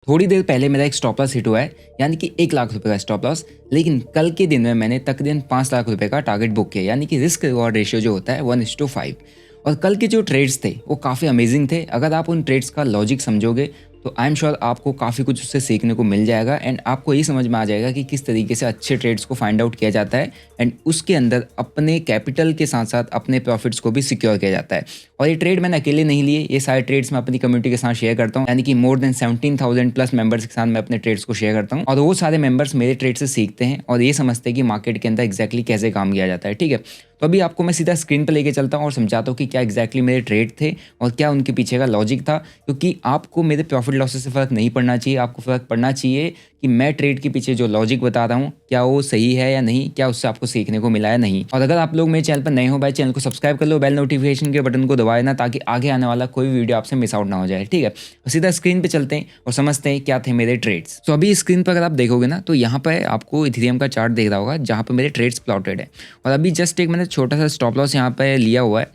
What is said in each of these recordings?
थोड़ी देर पहले मेरा एक स्टॉप लॉस हिट हुआ है, यानी कि 1 लाख रुपए का स्टॉप लॉस। लेकिन कल के दिन में मैंने तकरीबन 5 लाख रुपए का टारगेट बुक किया, यानी कि रिस्क रिवॉर्ड रेशियो जो होता है 1:5। और कल के जो ट्रेड्स थे वो काफ़ी अमेजिंग थे। अगर आप उन ट्रेड्स का लॉजिक समझोगे तो आई एम श्योर आपको काफ़ी कुछ उससे सीखने को मिल जाएगा एंड आपको ये समझ में आ जाएगा कि किस तरीके से अच्छे ट्रेड्स को फाइंड आउट किया जाता है एंड उसके अंदर अपने कैपिटल के साथ साथ अपने प्रॉफिट्स को भी सिक्योर किया जाता है। और ये ट्रेड मैंने अकेले नहीं लिए, ये सारे ट्रेड्स मैं अपनी कम्युनिटी के साथ शेयर करता हूँ, यानी कि मोर देन 17,000 प्लस मेंबर्स के साथ मैं अपने ट्रेड्स को शेयर करता हूँ और वो सारे मेंबर्स मेरे ट्रेड से सीखते हैं और ये समझते हैं कि मार्केट के अंदर एक्जैक्टली कैसे काम किया जाता है। ठीक है, तो अभी आपको मैं सीधा स्क्रीन पर लेके चलता हूँ और समझाता हूँ कि क्या एक्जैक्टली मेरे ट्रेड थे और क्या उनके पीछे का लॉजिक था। क्योंकि आपको मेरे प्रॉफिट लॉसेस से फ़र्क नहीं पड़ना चाहिए, आपको फ़र्क पड़ना चाहिए कि मैं ट्रेड के पीछे जो लॉजिक बता रहा हूँ क्या वो सही है या नहीं, क्या उससे आपको सीखने को मिला है नहीं। और अगर आप लोग मेरे चैनल पर नए हो भाई, चैनल को सब्सक्राइब कर लो, बेल नोटिफिकेशन के बटन को दबाए ना, ताकि आगे आने वाला कोई वीडियो आपसे मिस आउट ना हो जाए। ठीक है, तो सीधा स्क्रीन पे चलते हैं और समझते हैं क्या थे मेरे ट्रेड्स। तो अभी स्क्रीन पर अगर आप देखोगे ना तो यहाँ पर आपको इथेरियम का चार्ट दिख रहा होगा जहाँ पर मेरे ट्रेड्स प्लॉटेड है। और अभी जस्ट एक मैंने छोटा सा स्टॉप लॉस यहाँ पर लिया हुआ है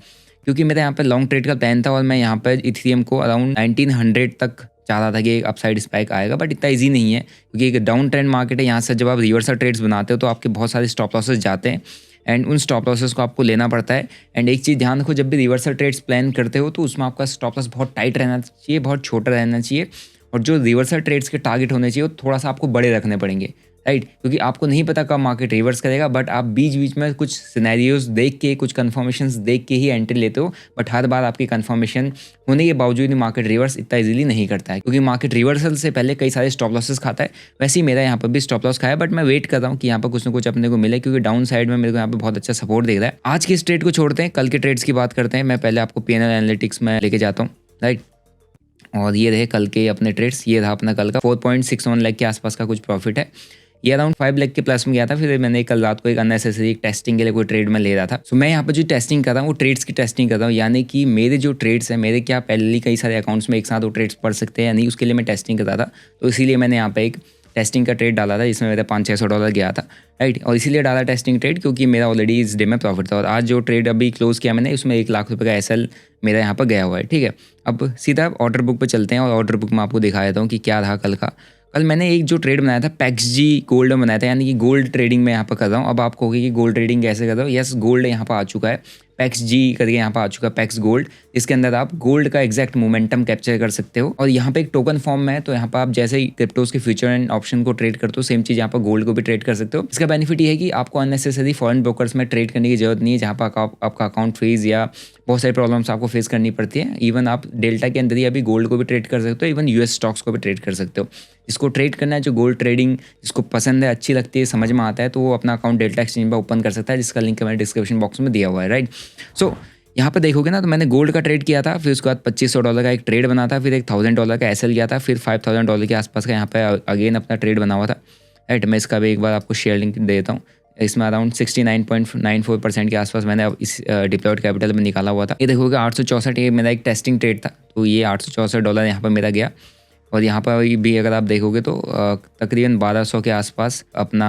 क्योंकि मेरा यहाँ पर लॉन्ग ट्रेड का प्लान था और मैं यहाँ पर इथेरियम को अराउंड 1900 तक चाह रहा था कि एक अपसाइड स्पाइक आएगा, बट इतना इजी नहीं है क्योंकि एक डाउन ट्रेंड मार्केट है। यहाँ से जब आप रिवर्सल ट्रेड्स बनाते हो तो आपके बहुत सारे स्टॉप लॉसेस जाते हैं एंड उन स्टॉप लॉसेस को आपको लेना पड़ता है। एंड एक चीज़ ध्यान रखो, जब भी रिवर्सल ट्रेड्स प्लान करते हो तो उसमें आपका स्टॉप लॉस बहुत टाइट रहना चाहिए, बहुत छोटा रहना चाहिए और जो रिवर्सल ट्रेड्स के टारगेट होने चाहिए वो थोड़ा सा आपको बड़े रखने पड़ेंगे, राइट। क्योंकि आपको नहीं पता कब मार्केट रिवर्स करेगा, बट आप बीच बीच में कुछ सिनेरियोज देख के, कुछ कन्फर्मेशंस देख के ही एंट्री लेते हो, बट हर बार आपकी कन्फर्मेशन होने के बावजूद मार्केट रिवर्स इतना इजीली नहीं करता है क्योंकि मार्केट रिवर्सल से पहले कई सारे स्टॉप लॉसेस खाता है। वैसे ही मेरा यहाँ पर भी स्टॉप लॉस खाया, बट मैं वेट कर रहा हूँ कि यहाँ पर कुछ ना कुछ अपने को मिले क्योंकि डाउन साइड में मेरे को यहाँ पे बहुत अच्छा सपोर्ट दिख रहा है। आज के इस ट्रेड को छोड़ते हैं, कल के ट्रेड्स की बात करते हैं। मैं पहले आपको पीएनएल एनालिटिक्स में लेके जाता हूँ, राइट। और ये रहे कल के अपने ट्रेड्स। ये था अपना कल का 4.61 लाख के आसपास का कुछ प्रॉफिट है। ये अराउंड 5 लाख के प्लस में गया था। फिर मैंने कल रात को एक अननेसेसरी टेस्टिंग के लिए कोई ट्रेड में ले रहा था। सो मैं यहाँ पर जो टेस्टिंग कर रहा हूँ वो ट्रेड्स की टेस्टिंग कर रहा हूँ, यानी कि मेरे जो ट्रेड्स हैं, मेरे क्या पहले कई सारे अकाउंट्स में एक साथ वो ट्रेड्स पढ़ सकते हैं या नहीं, उसके लिए मैं टेस्टिंग कर रहा था। तो इसीलिए मैंने यहाँ पे एक टेस्टिंग का ट्रेड डाला था जिसमें मेरा $500-600 गया था, राइट। और इसीलिए डाला टेस्टिंग ट्रेड क्योंकि मेरा ऑलरेडी इस डे में प्रॉफिट था। और आज जो ट्रेड अभी क्लोज किया मैंने उसमें 1 लाख रुपये का एसएल मेरा यहाँ पर गया हुआ है। ठीक है, अब सीधा ऑर्डर बुक पर चलते हैं और ऑर्डर बुक में आपको दिखा देता हूँ कि क्या रहा कल का। कल मैंने एक जो ट्रेड बनाया था पैक्सजी गोल्ड में बनाया था, यानी कि गोल्ड ट्रेडिंग में यहाँ पर कर रहा हूँ। अब आप कहोगे कि गोल्ड ट्रेडिंग कैसे कर रहा हूँ। यस, गोल्ड यहाँ पर आ चुका है, पैक्सजी करके यहाँ पर आ चुका है, पैक्स गोल्ड। इसके अंदर आप गोल्ड का एग्जैक्ट मोमेंटम कैप्चर कर सकते हो और यहाँ पे एक टोकन फॉर्म में है। तो यहाँ पर आप जैसे ही क्रिप्टोज के फ्यूचर एंड ऑप्शन को ट्रेड करते हो, सेम चीज़ यहाँ पर गोल्ड को भी ट्रेड कर सकते हो। इसका बेनिफिट ये है कि आपको अननेसेसरी फॉरेन ब्रोकर्स में ट्रेड करने की जरूरत नहीं है, जहाँ पर आपका अकाउंट फीस या बहुत सारी प्रॉब्लम्स आपको फेस करनी पड़ती है। इवन आप डेल्टा के अंदर ही अभी गोल्ड को भी ट्रेड कर सकते हो, इवन यूएस स्टॉक्स को भी ट्रेड कर सकते हो। जिसको ट्रेड करना है, जो गोल्ड ट्रेडिंग जिसको पसंद है, अच्छी लगती है, समझ में आता है, तो वो अपना अकाउंट डेल्टा एक्सचेंज पर ओपन कर सकता है, जिसका लिंक मैंने डिस्क्रिप्शन बॉक्स में दिया हुआ है, राइट। सो यहाँ पर देखोगे ना तो मैंने गोल्ड का ट्रेड किया था, फिर उसके बाद $2500 का एक ट्रेड बना था, फिर एक $1000 का एसएल गया था, फिर $5000 के आसपास का यहाँ पे अगेन अपना ट्रेड बना हुआ था, राइट। मैं इसका भी एक बार आपको शेयर लिंक दे देता हूँ। इसमें अराउंड 69.94% के आसपास मैंने इस डिप्लॉयड कैपिटल में निकाला हुआ था। ये देखोगे 864, ये मेरा एक टेस्टिंग ट्रेड था, तो ये $864 यहाँ पर मेरा गया। और यहाँ पर भी अगर आप देखोगे तो तकरीबन 1200 के आसपास अपना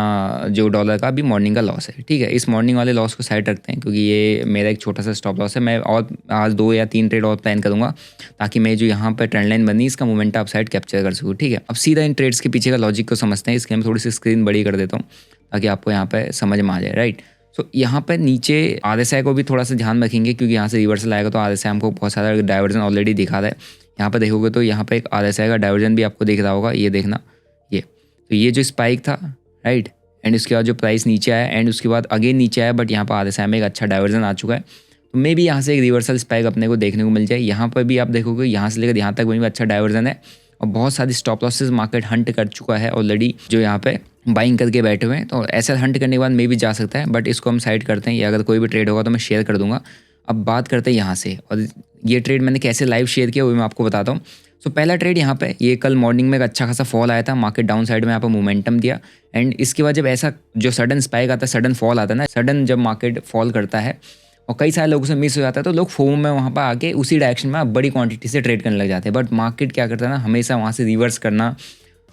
जो डॉलर का अभी मॉर्निंग का लॉस है। ठीक है, इस मॉर्निंग वाले लॉस को साइड रखते हैं क्योंकि ये मेरा एक छोटा सा स्टॉप लॉस है। मैं और आज 2 या 3 ट्रेड और प्लान करूँगा ताकि मैं जो यहाँ पर ट्रेंड लाइन बनी इसका मोमेंट आप साइड कैप्चर कर सकूँ। ठीक है, अब सीधा इन ट्रेड्स के पीछे का लॉजिक को समझते हैं। इसके मैं थोड़ी सी स्क्रीन बड़ी कर देता हूँ ताकि आपको यहाँ पर समझ में आ जाए, राइट। तो यहाँ पर नीचे आरएसआई को भी थोड़ा सा ध्यान रखेंगे क्योंकि यहाँ से रिवर्सल आएगा तो आरएसआई हमको बहुत सारा डाइवर्जन ऑलरेडी दिखा रहा है। यहाँ पर देखोगे तो यहाँ पे एक आरएसआई का डाइवर्जन भी आपको दिख रहा होगा, ये देखना, ये तो ये जो स्पाइक था, राइट। एंड उसके बाद जो प्राइस नीचे आया एंड उसके बाद अगेन नीचे आया, बट यहाँ पर आरएसआई में एक अच्छा डाइवर्जन आ चुका है। तो मे भी यहाँ से एक रिवर्सल स्पाइक अपने को देखने को मिल जाए। यहाँ पर भी आप देखोगे यहाँ से लेकर यहाँ तक भी अच्छा डाइवर्जन है और बहुत सारी स्टॉप लॉसेस मार्केट हंट कर चुका है ऑलरेडी, जो यहाँ पे बाइंग करके बैठे हुए हैं। तो ऐसा हंट करने के बाद मे भी जा सकता है, बट इसको हम साइड करते हैं। ये अगर कोई भी ट्रेड होगा तो मैं शेयर कर दूंगा। अब बात करते हैं यहाँ से, और ये ट्रेड मैंने कैसे लाइव शेयर किया वो मैं आपको बताता हूँ। सो पहला ट्रेड यहाँ पे, ये कल मॉर्निंग में एक अच्छा खासा फॉल आया था, मार्केट डाउन साइड में यहाँ पर मोमेंटम दिया एंड इसके बाद जब ऐसा जो सडन स्पाइक आता है, सडन फॉल आता है ना, सडन जब मार्केट फॉल करता है और कई सारे लोगों से मिस हो जाता है तो लोग फोम में वहाँ पर आके उसी डायरेक्शन में बड़ी क्वांटिटी से ट्रेड करने लग जाते हैं। बट मार्केट क्या करता है ना, हमेशा वहाँ से रिवर्स करना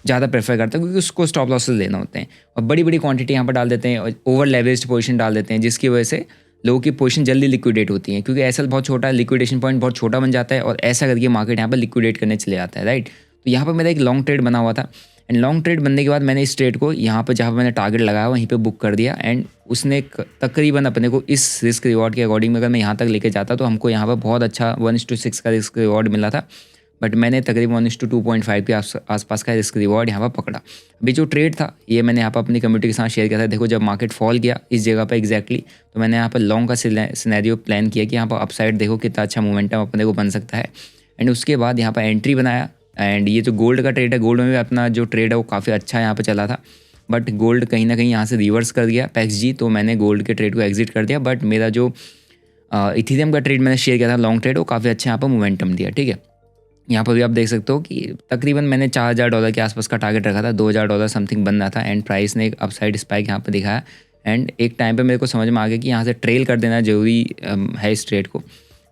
ज़्यादा प्रेफर करता है क्योंकि उसको स्टॉप लॉसेस लेना होते हैं और बड़ी बड़ी क्वांटिटी यहाँ पर डाल देते हैं और ओवर लेवरेज्ड पोजीशन डाल देते हैं, जिसकी वजह से लोगों की पोजीशन जल्दी लिक्विडेट होती है क्योंकि एसएल बहुत छोटा है, लिक्विडेशन पॉइंट बहुत छोटा बन जाता है और ऐसा करके मार्केट यहाँ पर लिक्विडेट करने चले जाता है, राइट। तो यहाँ पर मेरा एक लॉन्ग ट्रेड बना हुआ था एंड लॉन्ग ट्रेड बनने के बाद मैंने इस ट्रेड को यहाँ पर जहाँ पर मैंने टारगेट लगाया वहीं पे बुक कर दिया एंड उसने तकरीबन अपने को इस रिस्क रिवॉर्ड के अकॉर्डिंग अगर मैं यहाँ तक लेके जाता तो हमको यहाँ पर बहुत अच्छा 1:6 का रिस्क रिवॉर्ड मिला था, बट मैंने तकरीबन 1:2.5 के आसपास का रिस्क रिवॉर्ड यहाँ पर पकड़ा। अभी जो ट्रेड था ये मैंने यहाँ पर अपनी कम्युनिटी के साथ शेयर किया था। देखो जब मार्केट फॉल किया इस जगह पर एग्जैक्टली, तो मैंने यहाँ पर लॉन्ग का सिनेरियो प्लान किया कि यहाँ पर अपसाइड देखो कितना अच्छा मोमेंटम अपने को बन सकता है एंड उसके बाद यहाँ पर एंट्री बनाया। एंड ये जो गोल्ड का ट्रेड है, गोल्ड में भी अपना जो ट्रेड है वो काफ़ी अच्छा यहाँ पर चला था, बट गोल्ड कहीं ना कहीं यहाँ से रिवर्स कर गया पैक्स, तो मैंने गोल्ड के ट्रेड को एग्जिट कर दिया। बट मेरा जो इथीरियम का ट्रेड मैंने शेयर किया था लॉन्ग ट्रेड, वो काफ़ी अच्छा यहाँ पर मोमेंटम दिया। ठीक है, यहाँ पर भी आप देख सकते हो कि तकरीबन मैंने $4,000 के आसपास का टारगेट रखा था, $2,000 समथिंग बन रहा था एंड प्राइस ने एक अपसाइड स्पाइक यहाँ पर दिखाया एंड एक टाइम पे मेरे को समझ में आ गया कि यहाँ से ट्रेल कर देना ज़रूरी है इस ट्रेड को।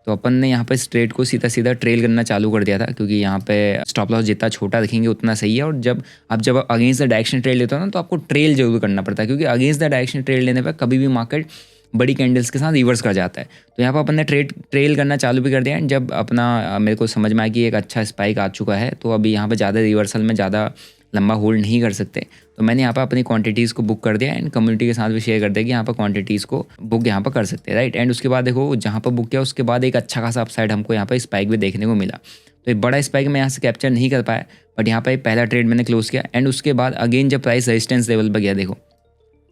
तो अपन ने यहाँ पर इस ट्रेड को सीधा सीधा ट्रेल करना चालू कर दिया था, क्योंकि यहाँ पे स्टॉप लॉस जितना छोटा रखेंगे उतना सही है। और जब अगेंस्ट द डायरेक्शन ट्रेड लेते हो ना, तो आपको ट्रेल जरूर करना पड़ता है, क्योंकि अगेंस्ट द डायरेक्शन ट्रेड लेने पर कभी भी मार्केट बड़ी कैंडल्स के साथ रिवर्स कर जाता है। तो यहाँ पर अपन ने ट्रेल करना चालू भी कर दिया एंड जब अपना मेरे को समझ में आया कि एक अच्छा स्पाइक आ चुका है, तो अभी यहाँ पर ज़्यादा रिवर्सल में ज़्यादा लंबा होल्ड नहीं कर सकते, तो मैंने यहाँ पर अपनी क्वांटिटीज़ को बुक कर दिया एंड कम्युनिटी के साथ भी शेयर कर दिया कि यहाँ पर क्वांटिटीज़ को बुक यहाँ पर कर सकते हैं, राइट। एंड उसके बाद देखो जहाँ पर बुक किया उसके बाद एक अच्छा खासा अपसाइड हमको यहाँ पर स्पाइक भी देखने को मिला। तो एक बड़ा स्पाइक मैं यहाँ से कैप्चर नहीं कर पाया, बट यहाँ पर पहला ट्रेड मैंने क्लोज किया एंड उसके बाद अगेन जब प्राइस रेजिस्टेंस लेवल पर गया, देखो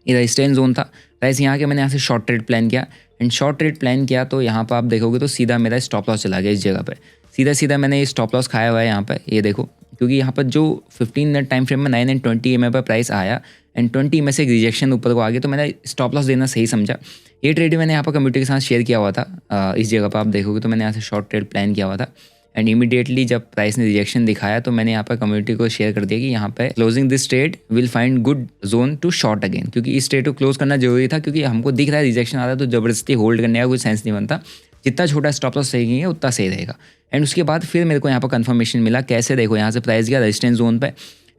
ये रेजिस्टेंस जोन था प्राइस यहाँ के, मैंने यहाँ से शॉर्ट ट्रेड प्लान किया एंड शॉर्ट ट्रेड प्लान किया तो यहाँ पर आप देखोगे तो सीधा मेरा स्टॉप लॉस चला गया इस जगह पे। सीधा मैंने स्टॉप लॉस खाया हुआ है यहाँ पर, ये देखो, क्योंकि यहाँ पर जो 15 मिनट टाइम फ्रेम में 9 एंड 20 EMA पर प्राइस आया एंड 20 में से एक रिजेक्शन ऊपर को आ गया, तो मैंने स्टॉप लॉस देना सही समझा। ये ट्रेड मैंने यहाँ पर कम्युनिटी के साथ शेयर किया हुआ था। इस जगह पर आप देखोगे तो मैंने यहाँ से शॉर्ट ट्रेड प्लान किया हुआ था एंड इमीडिएटली जब प्राइस ने रिजेक्शन दिखाया तो मैंने यहाँ पर कम्युनिटी को शेयर कर दिया कि यहाँ पे closing this trade will find good zone to short again, क्योंकि इस ट्रेड को क्लोज करना जरूरी था, क्योंकि हमको दिख रहा है रिजेक्शन आ रहा है तो जबरदस्ती होल्ड करने का कोई सेंस नहीं बनता। जितना छोटा स्टॉप लॉस सही है उतना सही रहेगा। एंड उसके बाद फिर मेरे को यहाँ पर कंफर्मेशन मिला, कैसे देखो यहाँ से प्राइस गया रेजिस्टेंस जोन पे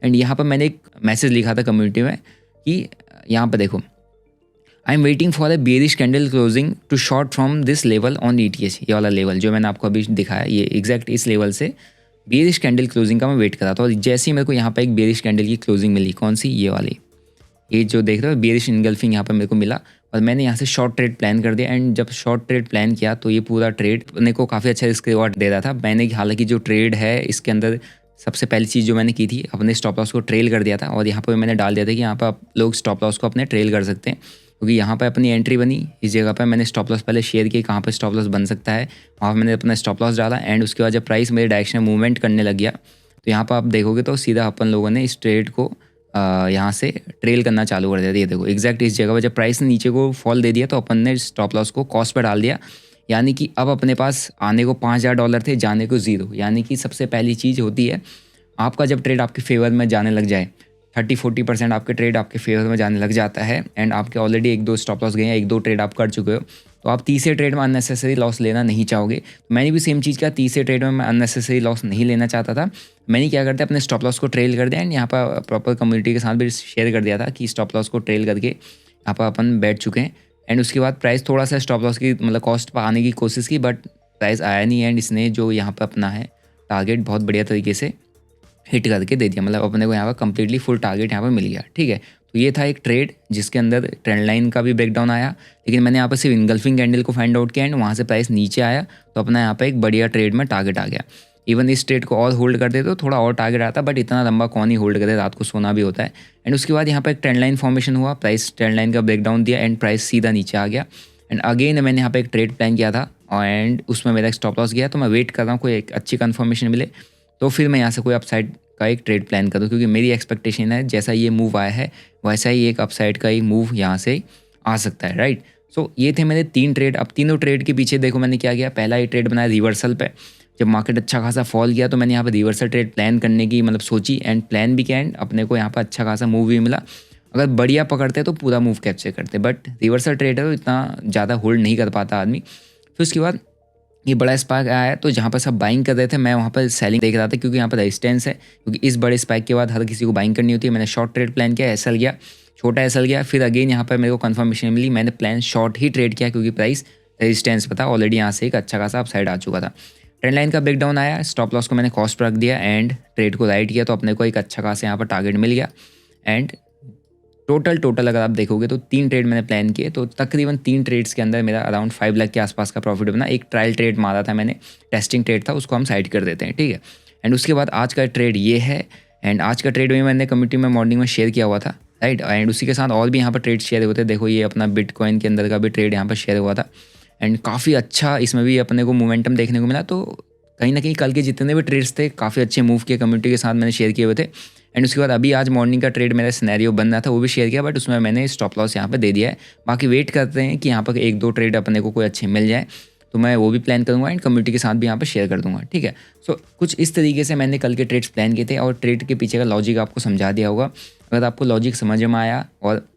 एंड यहाँ पर मैंने एक मैसेज लिखा था कम्युनिटी में कि यहाँ पर देखो I am waiting for a bearish candle closing to short from this level on ETH। ये वाला लेवल जो मैंने आपको अभी दिखाया, ये एग्जैक्ट इस लेवल से बेरिश कैंडल क्लोजिंग का मैं वेट कर रहा था। और जैसे ही मेरे को यहाँ पर एक बेरिश कैंडल की क्लोजिंग मिली, कौन सी, ये वाली, ये जो देख रहे हो बेरिश इनगल्फिंग यहाँ पर मेरे को मिला और मैंने यहाँ से शॉर्ट ट्रेड प्लान कर दिया। एंड जब शॉर्ट ट्रेड प्लान किया तो ये पूरा ट्रेड मेरे को काफ़ी अच्छा रिस्क रिवॉर्ड दे रहा था। मैंने हालांकि जो ट्रेड है इसके अंदर सबसे पहली चीज़ जो मैंने की थी, अपने स्टॉप लॉस को ट्रेल कर दिया था और यहाँ पर मैंने डाल दिया था कि यहाँ पर आप लोग स्टॉप लॉस को अपने ट्रेल कर सकते हैं, क्योंकि यहाँ पर अपनी एंट्री बनी। इस जगह पर मैंने स्टॉप लॉस पहले शेयर किया कहाँ पर स्टॉप लॉस बन सकता है, वहाँ पर मैंने अपना स्टॉप लॉस डाला एंड उसके बाद जब प्राइस मेरे डायरेक्शन में मूवमेंट करने लग गया तो यहाँ पर आप देखोगे तो सीधा अपन लोगों ने इस ट्रेड को यहाँ से ट्रेल करना चालू कर दिया। ये देखो एग्जैक्ट इस जगह पर जब प्राइस ने नीचे को फॉल दे दिया तो अपन ने स्टॉप लॉस को कॉस्ट पर डाल दिया, यानी कि अब अपने पास आने को $5,000 थे, जाने को 0। यानी कि सबसे पहली चीज़ होती है आपका जब ट्रेड आपके फेवर में जाने लग जाए, 30-40% आपके ट्रेड आपके फेवर में जाने लग जाता है एंड आपके ऑलरेडी 1-2 स्टॉप लॉस गए हैं, 1-2 ट्रेड आप कर चुके हो, तो आप तीसरे ट्रेड में अननेसेसरी लॉस लेना नहीं चाहोगे। तो मैंने भी सेम चीज़ किया, तीसरे ट्रेड में मैं अननेसेसरी लॉस नहीं लेना चाहता था। मैंने क्या करता अपने स्टॉप लॉस को ट्रेल कर दिया एंड यहाँ पर प्रॉपर कम्युनिटी के साथ भी शेयर कर दिया था कि स्टॉप लॉस को ट्रेल करके यहाँ पर अपन बैठ चुके हैं। एंड उसके बाद प्राइस थोड़ा सा स्टॉप लॉस की मतलब कॉस्ट पर आने की कोशिश की, बट प्राइस आया नहीं एंड इसने जो यहाँ पर अपना है टारगेट बहुत बढ़िया तरीके से हिट करके दे दिया, मतलब अपने को यहाँ पर कम्प्लीटली फुल टारगेट यहाँ पर मिल गया। ठीक है, तो ये था एक ट्रेड जिसके अंदर ट्रेंड लाइन का भी ब्रेकडाउन आया, लेकिन मैंने यहाँ पर सिर्फ इनगल्फिंग कैंडल को फाइंड आउट किया एंड वहाँ से प्राइस नीचे आया तो अपना यहाँ पर एक बढ़िया ट्रेड में टारगेट आ गया। इवन इस ट्रेड को और होल्ड करते तो थोड़ा और टारगेट आता, बट इतना लंबा कौन ही होल्ड करे, रात को सोना भी होता है। एंड उसके बाद यहाँ पर एक ट्रेंड लाइन फॉर्मेशन हुआ, प्राइस ट्रेंड लाइन का ब्रेकडाउन दिया एंड प्राइस सीधा नीचे आ गया। एंड अगेन मैंने यहाँ पर एक ट्रेड प्लान किया था एंड उसमें मेरा स्टॉप लॉस गया, तो मैं वेट कर रहा हूँ कोई एक अच्छी कन्फर्मेशन मिले तो फिर मैं यहाँ से कोई अपसाइड का एक ट्रेड प्लान करूँ, क्योंकि मेरी एक्सपेक्टेशन है जैसा ये मूव आया है वैसा ही एक अपसाइड का एक मूव यहाँ से आ सकता है, राइट। सो ये थे मेरे 3 ट्रेड। अब तीनों ट्रेड के पीछे देखो मैंने क्या किया, पहला ये ट्रेड बनाया रिवर्सल पे, जब मार्केट अच्छा खासा फॉल किया तो मैंने यहाँ पर रिवर्सल ट्रेड प्लान करने की मतलब सोची एंड प्लान भी किया एंड अपने को यहाँ पर अच्छा खासा मूव भी मिला। अगर बढ़िया पकड़ते तो पूरा मूव कैप्चर करते, बट रिवर्सल ट्रेड है तो इतना ज़्यादा होल्ड नहीं कर पाता आदमी। फिर उसके बाद ये बड़ा स्पाइक आया है तो जहाँ पर सब बाइंग कर रहे थे मैं वहाँ पर सेलिंग देख रहा था, क्योंकि यहाँ पर रेजिस्टेंस है, क्योंकि इस बड़े स्पाइक के बाद हर किसी को बाइंग करनी होती है। मैंने शॉर्ट ट्रेड प्लान किया, एसएल गया, छोटा एसएल गया, फिर अगेन यहाँ पर मेरे को कंफर्मेशन मिली, मैंने प्लान शॉर्ट ही ट्रेड किया क्योंकि प्राइस रेजिस्टेंस पता ऑलरेडी यहाँ से एक अच्छा खासा अपसाइड आ चुका था। ट्रेंड लाइन का ब्रेकडाउन आया, स्टॉप लॉस को मैंने कॉस्ट पर रख दिया एंड ट्रेड को राइट किया, तो अपने को एक अच्छा खासा यहाँ पर टारगेट मिल गया। एंड टोटल अगर आप देखोगे तो 3 ट्रेड मैंने प्लान किए, तो तकरीबन 3 ट्रेड्स के अंदर मेरा अराउंड 5 लाख के आसपास का प्रॉफिट बना। एक ट्रायल ट्रेड मारा था मैंने, टेस्टिंग ट्रेड था, उसको हम साइड कर देते हैं, ठीक है। एंड उसके बाद आज का ट्रेड ये है, एंड आज का ट्रेड भी मैंने कम्युनिटी में मॉर्निंग में शेयर किया हुआ था, राइट। एंड उसी के साथ और भी यहाँ पर ट्रेड शेयर होते हैं। देखो ये अपना बिटकॉइन के अंदर का भी ट्रेड यहाँ पर शेयर हुआ था एंड काफ़ी अच्छा इसमें भी अपने को मोमेंटम देखने को मिला। तो कहीं ना कहीं कल के जितने भी ट्रेड्स थे काफ़ी अच्छे मूव किए, कम्युनिटी के साथ मैंने शेयर किए हुए थे। एंड उसके बाद अभी आज मॉर्निंग का ट्रेड मेरा सिनेरियो बन रहा था, वो भी शेयर किया, बट उसमें मैंने स्टॉप लॉस यहाँ पे दे दिया है। बाकी वेट करते हैं कि यहाँ पर 1-2 ट्रेड अपने को कोई अच्छे मिल जाए, तो मैं वो भी प्लान करूँगा एंड कम्युनिटी के साथ भी यहाँ पर शेयर कर दूँगा, ठीक है। सो कुछ इस तरीके से मैंने कल के ट्रेड्स प्लान किए थे और ट्रेड के पीछे का लॉजिक आपको समझा दिया होगा। अगर आपको लॉजिक समझ में आया और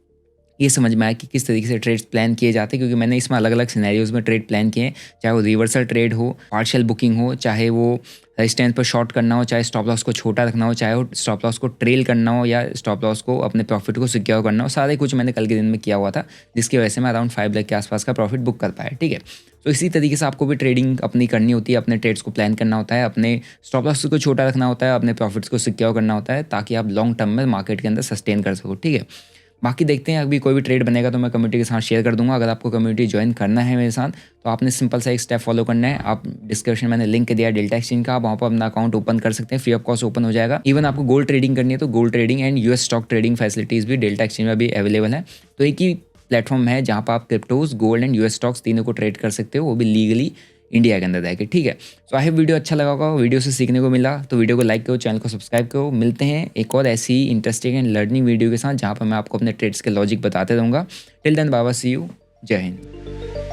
ये समझ में आया कि किस तरीके से ट्रेड्स प्लान किए जाते हैं, क्योंकि मैंने इसमें अलग अलग सिनेरियोज में ट्रेड प्लान किए हैं, चाहे वो रिवर्सल ट्रेड हो, पार्शियल बुकिंग हो, चाहे वो रेजिस्टेंस पर शॉर्ट करना हो, चाहे स्टॉप लॉस को छोटा रखना हो, चाहे वो स्टॉप लॉस को ट्रेल करना हो या स्टॉप लॉस को अपने प्रॉफिट को सिक्योर करना हो, सारे कुछ मैंने कल के दिन में किया हुआ था, जिसकी वजह से मैं अराउंड 5 लाख के आसपास का प्रॉफिट बुक कर पाया, ठीक है। तो इसी तरीके से आपको भी ट्रेडिंग अपनी करनी होती है, अपने ट्रेड्स को प्लान करना होता है, अपने स्टॉप लॉस को छोटा रखना होता है, अपने प्रॉफिट्स को सिक्योर करना होता है, ताकि आप लॉन्ग टर्म में मार्केट के अंदर सस्टेन कर सको, ठीक है। बाकी देखते हैं, अभी कोई भी ट्रेड बनेगा तो मैं कम्युनिटी के साथ शेयर कर दूंगा। अगर आपको कम्युनिटी ज्वाइन करना है मेरे साथ, तो आपने सिंपल सा एक स्टेप फॉलो करना है। आप डिस्क्रिप्शन मैंने लिंक दिया है डेल्टा एक्सचेंज का, आप वहाँ पर अपना अकाउंट ओपन कर सकते हैं, फ्री ऑफ कॉस्ट ओपन हो जाएगा। इवन आपको गोल्ड ट्रेडिंग करनी है तो gold trading and US stock trading facilities भी डेल्टा एक्सचेंज में भी अवेलेबल है। तो एक ही प्लेटफॉर्म है जहाँ पर आप cryptos, gold and US stocks तीनों को ट्रेड कर सकते हो, वो भी लीगली इंडिया के अंदर रह के, ठीक है। सो आई होप वीडियो अच्छा लगा होगा, वीडियो से सीखने को मिला, तो वीडियो को लाइक करो, चैनल को सब्सक्राइब करो। मिलते हैं एक और ऐसी इंटरेस्टिंग एंड लर्निंग वीडियो के साथ, जहाँ पर मैं आपको अपने ट्रेड्स के लॉजिक बताते रहूँगा। टिल देन बाबा, सी यू, जय हिंद।